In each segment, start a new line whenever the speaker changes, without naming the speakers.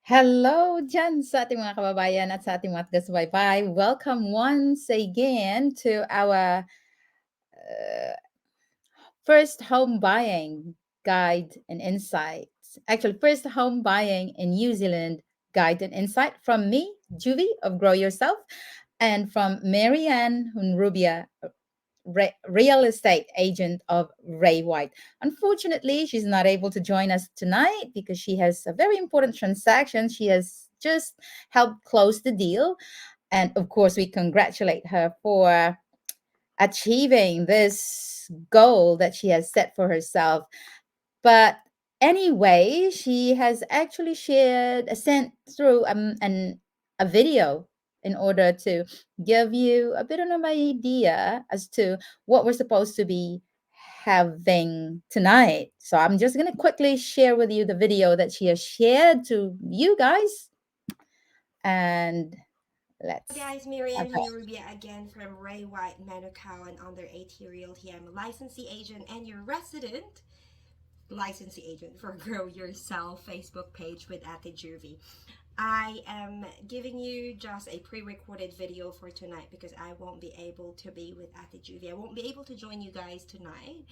Hello dyan sa ating mga kababayan at sa ating mga taga-subaybay. Welcome once again to our uh, first home buying guide and insights. Actually, first home buying in New Zealand guide and insight from me, Juvie of Grow Yourself, and from Marianne Hunrubia, real estate agent of Ray White. Unfortunately, she's not able to join us tonight because she has a very important transaction. She has just helped close the deal. And of course, we congratulate her for achieving this goal that she has set for herself. But anyway, she has actually sent through a video in order to give you a bit of an idea as to what we're supposed to be having tonight. So I'm just going to quickly share with you the video that she has shared to you guys. And
Hello
let's.
guys, Miriam
Okay.
Hunurubia again from Ray White Manukau and under 80 Realty. I'm a licensee agent and your resident licensee agent for Grow Yourself Facebook page with Ate Juvie. I am giving you just a pre-recorded video for tonight because I won't be able to be with Ate Juvie. I won't be able to join you guys tonight.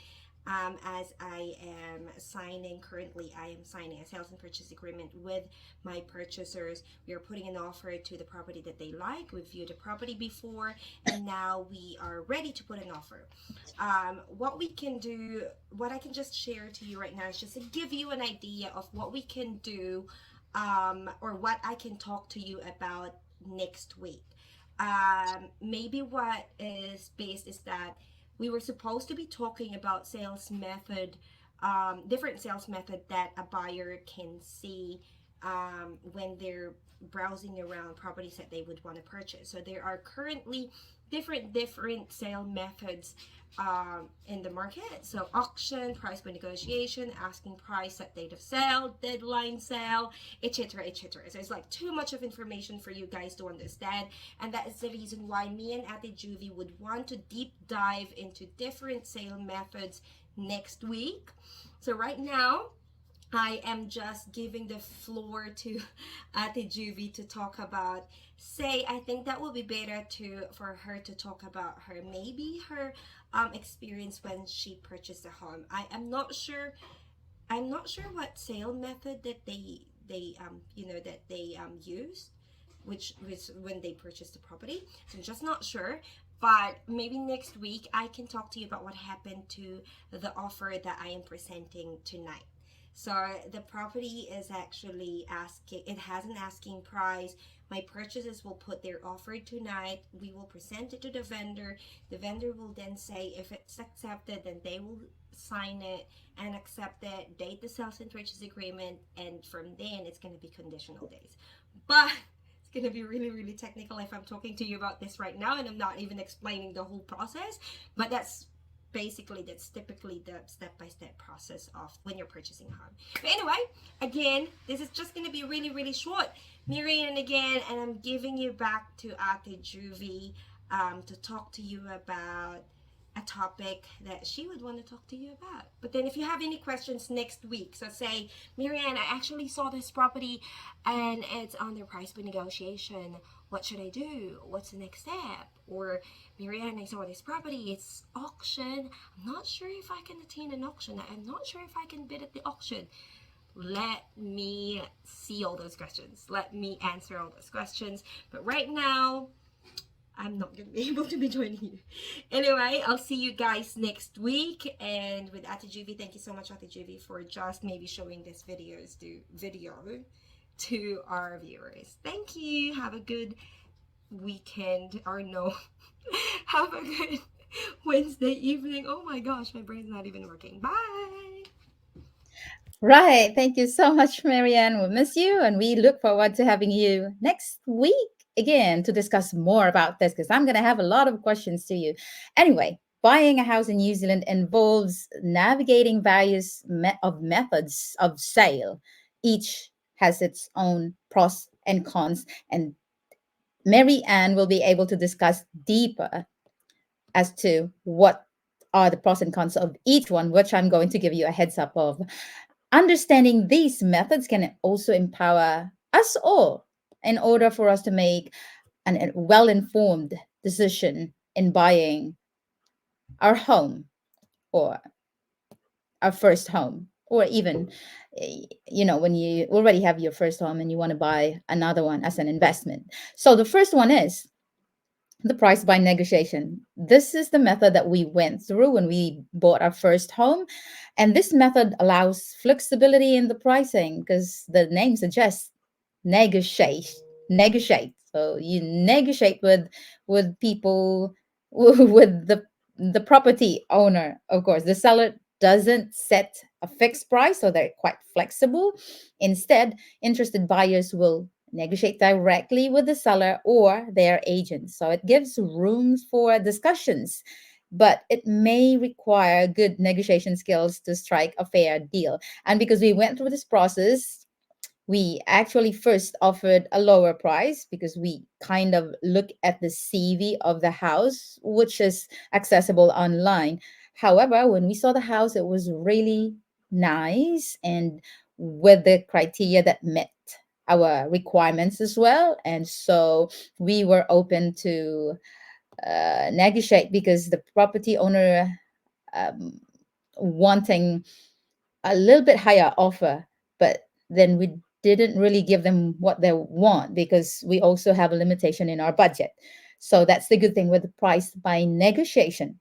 As I am signing currently, I am signing a sales and purchase agreement with my purchasers. We are putting an offer to the property that they like. We've viewed the property before, and now we are ready to put an offer. What we can do, what I can just share to you right now is just to give you an idea of what we can do, or what I can talk to you about next week. Maybe what is based is that we were supposed to be talking about sales method, different sales method that a buyer can see when they're browsing around properties that they would want to purchase. So there are currently different sale methods in the market. So auction, price by negotiation, asking price, set date of sale, deadline sale, etc., etc. So it's like too much of information for you guys to understand, and that is the reason why me and Ate Juvie would want to deep dive into different sale methods next week. So right now, I am just giving the floor to Ate Juvie to talk about. Say, I think that will be better to for her to talk about her maybe her experience when she purchased a home. I am not sure. I'm not sure what sale method that they used, which was when they purchased the property. So I'm just not sure. But maybe next week I can talk to you about what happened to the offer that I am presenting tonight. So the property is actually asking, it has an asking price. My purchasers will put their offer tonight. We will present it to the vendor. The vendor will then say if it's accepted, then they will sign it and accept it, date the sales and purchase agreement, and from then it's going to be conditional days. But it's going to be really, really technical if I'm talking to you about this right now and I'm not even explaining the whole process. But that's typically the step-by-step process of when you're purchasing a home. But anyway, again, this is just going to be really, really short. Miriam again, and I'm giving you back to Ate Juvie to talk to you about a topic that she would want to talk to you about. But then if you have any questions next week, so say, Marianne, I actually saw this property and it's under price by negotiation. What should I do? What's the next step? Or Marianne, I saw this property, it's auction. I'm not sure if I can attain an auction. I'm not sure if I can bid at the auction. Let me see all those questions. Let me answer all those questions. But right now, I'm not gonna be able to be joining you. Anyway, I'll see you guys next week. And with Ate Juvie, thank you so much, Ate Juvie, for just maybe showing this video to our viewers. Thank you. Have a good weekend, or no, have a good Wednesday evening. Oh my gosh, my brain's not even working. Bye.
Right. Thank you so much, Marianne. We'll miss you, and we look forward to having you next week again to discuss more about this because I'm going to have a lot of questions to you. Anyway, buying a house in New Zealand involves navigating various methods of sale. Each has its own pros and cons, and Mary Ann will be able to discuss deeper as to what are the pros and cons of each one, which I'm going to give you a heads up of. Understanding these methods can also empower That's all in order for us to make an well informed decision in buying our home or our first home, or even when you already have your first home and you want to buy another one as an investment. So the first one is the price by negotiation. This is the method that we went through when we bought our first home. And this method allows flexibility in the pricing because the name suggests negotiate. Negotiate. So you negotiate with people with the property owner. Of course, the seller doesn't set a fixed price, so they're quite flexible. Instead, interested buyers will negotiate directly with the seller or their agent. So it gives rooms for discussions, but it may require good negotiation skills to strike a fair deal. And because we went through this process, we actually first offered a lower price because we kind of look at the CV of the house, which is accessible online. However, when we saw the house, it was really nice and with the criteria that met our requirements as well. And so we were open to negotiate because the property owner um, wanting a little bit higher offer, but then we didn't really give them what they want because we also have a limitation in our budget. So that's the good thing with the price by negotiation.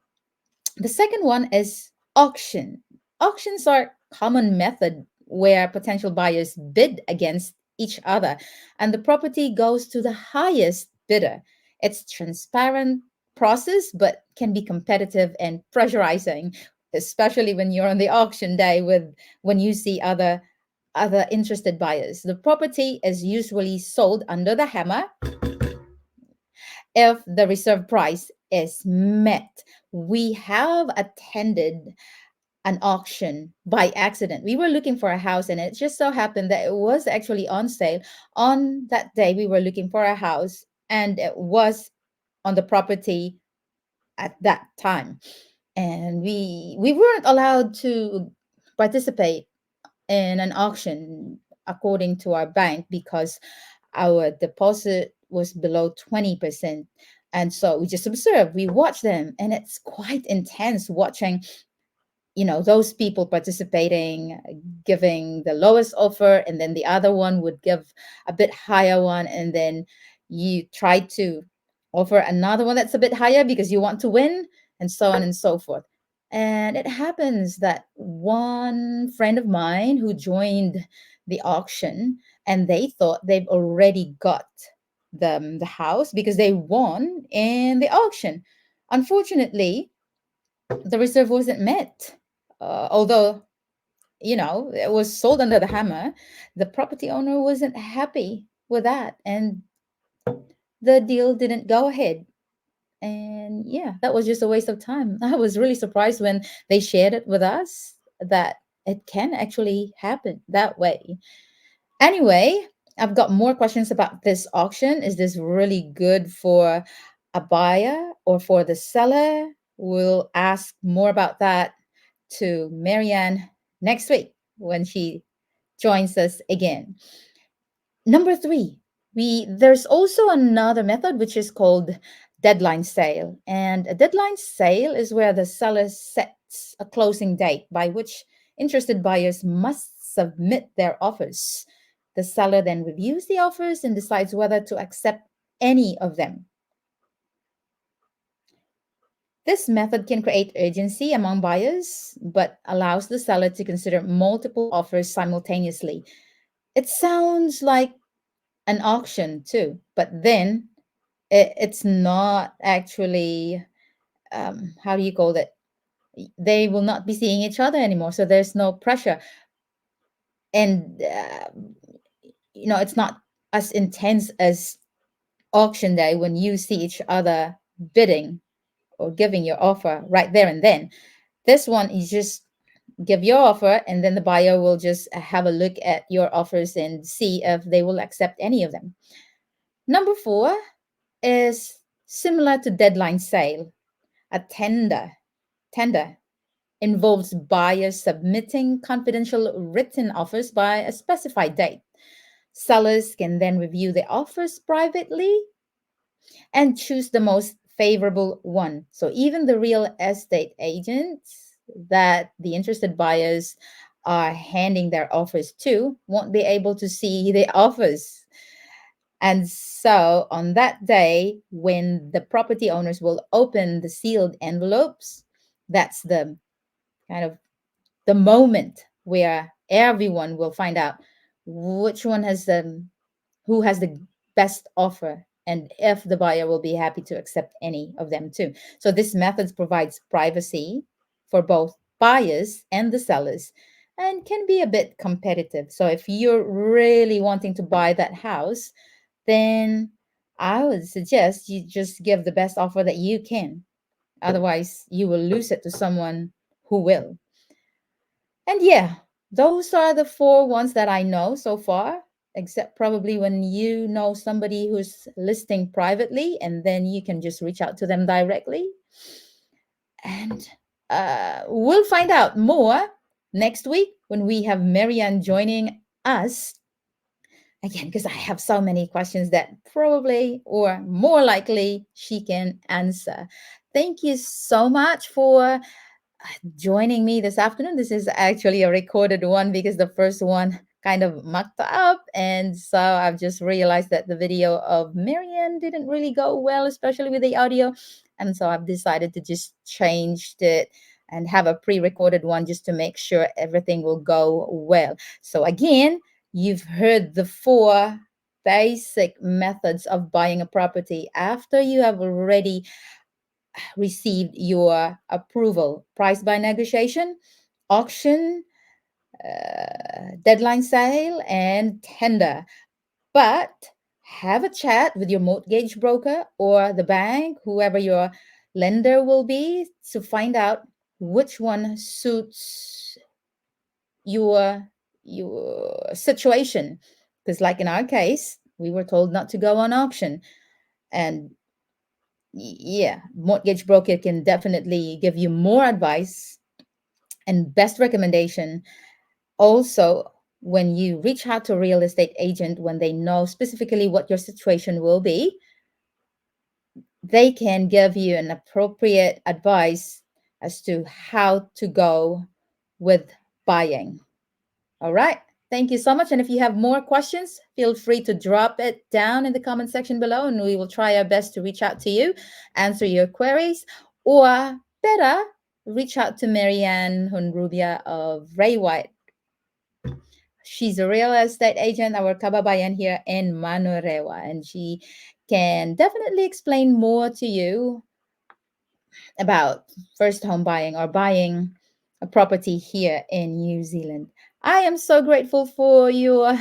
The second one is auction. Auctions are common method where potential buyers bid against each other and the property goes to the highest bidder. It's transparent process but can be competitive and pressurizing, especially when you're on the auction day with when you see other interested buyers. The property is usually sold under the hammer if the reserve price is met. We have attended an auction by accident. We were looking for a house, and it just so happened that it was actually on sale. On that day, we were looking for a house, and it was on the property at that time. And we weren't allowed to participate in an auction according to our bank because our deposit was below 20%. And so we just observed, we watched them, and it's quite intense watching those people participating, giving the lowest offer, and then the other one would give a bit higher one, and then you try to offer another one that's a bit higher because you want to win, and so on and so forth. And it happens that one friend of mine who joined the auction, and they thought they've already got the house because they won in the auction. Unfortunately, the reserve wasn't met. Although, it was sold under the hammer, the property owner wasn't happy with that. And the deal didn't go ahead. And yeah, that was just a waste of time. I was really surprised when they shared it with us that it can actually happen that way. Anyway, I've got more questions about this auction. Is this really good for a buyer or for the seller? We'll ask more about that to Marianne next week when she joins us again. Number three, there's also another method which is called deadline sale. And a deadline sale is where the seller sets a closing date by which interested buyers must submit their offers. The seller then reviews the offers and decides whether to accept any of them. This method can create urgency among buyers, but allows the seller to consider multiple offers simultaneously. It sounds like an auction too, but then it's not actually, how do you call it? They will not be seeing each other anymore, so there's no pressure. And, it's not as intense as auction day when you see each other bidding or giving your offer right there and then. This one is just give your offer, and then the buyer will just have a look at your offers and see if they will accept any of them. Number four is similar to deadline sale. A tender involves buyers submitting confidential written offers by a specified date. Sellers can then review the offers privately and choose the most favorable one. So even the real estate agents that the interested buyers are handing their offers to won't be able to see the offers. And so on that day, when the property owners will open the sealed envelopes, that's the kind of the moment where everyone will find out which one has the who has the best offer and if the buyer will be happy to accept any of them too. So this method provides privacy for both buyers and the sellers and can be a bit competitive. So if you're really wanting to buy that house, then I would suggest you just give the best offer that you can. Otherwise, you will lose it to someone who will. And yeah, those are the four ones that I know so far, except probably when you know somebody who's listing privately, and then you can just reach out to them directly. And we'll find out more next week when we have Marianne joining us again, because I have so many questions that probably or more likely she can answer. Thank you so much for joining me this afternoon. This is actually a recorded one because the first one kind of mucked up. And so I've just realized that the video of Marianne didn't really go well, especially with the audio. And so I've decided to just change it and have a pre recorded one just to make sure everything will go well. So, again, you've heard the four basic methods of buying a property after you have already received your approval: price by negotiation, auction, deadline sale, and tender. But have a chat with your mortgage broker or the bank, whoever your lender will be, to find out which one suits your situation. Because, like in our case, we were told not to go on auction, and yeah, mortgage broker can definitely give you more advice and best recommendation. Also, when you reach out to a real estate agent, when they know specifically what your situation will be, they can give you an appropriate advice as to how to go with buying. All right. Thank you so much. And if you have more questions, feel free to drop it down in the comment section below, and we will try our best to reach out to you, answer your queries, or better, reach out to Marianne Honrubia of Ray White. She's a real estate agent, our kababayan here in Manurewa, and she can definitely explain more to you about first home buying or buying a property here in New Zealand. I am so grateful for your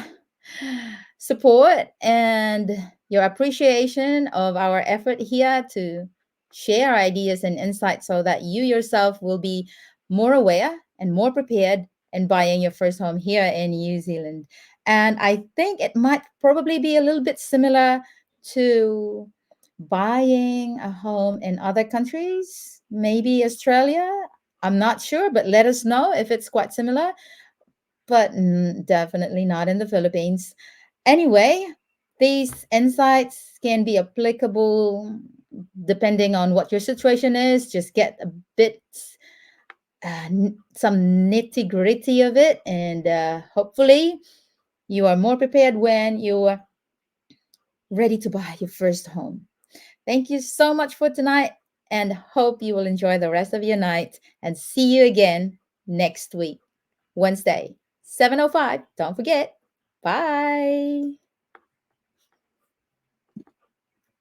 support and your appreciation of our effort here to share ideas and insights so that you yourself will be more aware and more prepared in buying your first home here in New Zealand. And I think it might probably be a little bit similar to buying a home in other countries, maybe Australia. I'm not sure, but let us know if it's quite similar, but definitely not in the Philippines. Anyway, these insights can be applicable depending on what your situation is. Just get a bit, some nitty gritty of it, and hopefully, you are more prepared when you're ready to buy your first home. Thank you so much for tonight and hope you will enjoy the rest of your night and see you again next week, Wednesday, 7:05. Don't forget. Bye.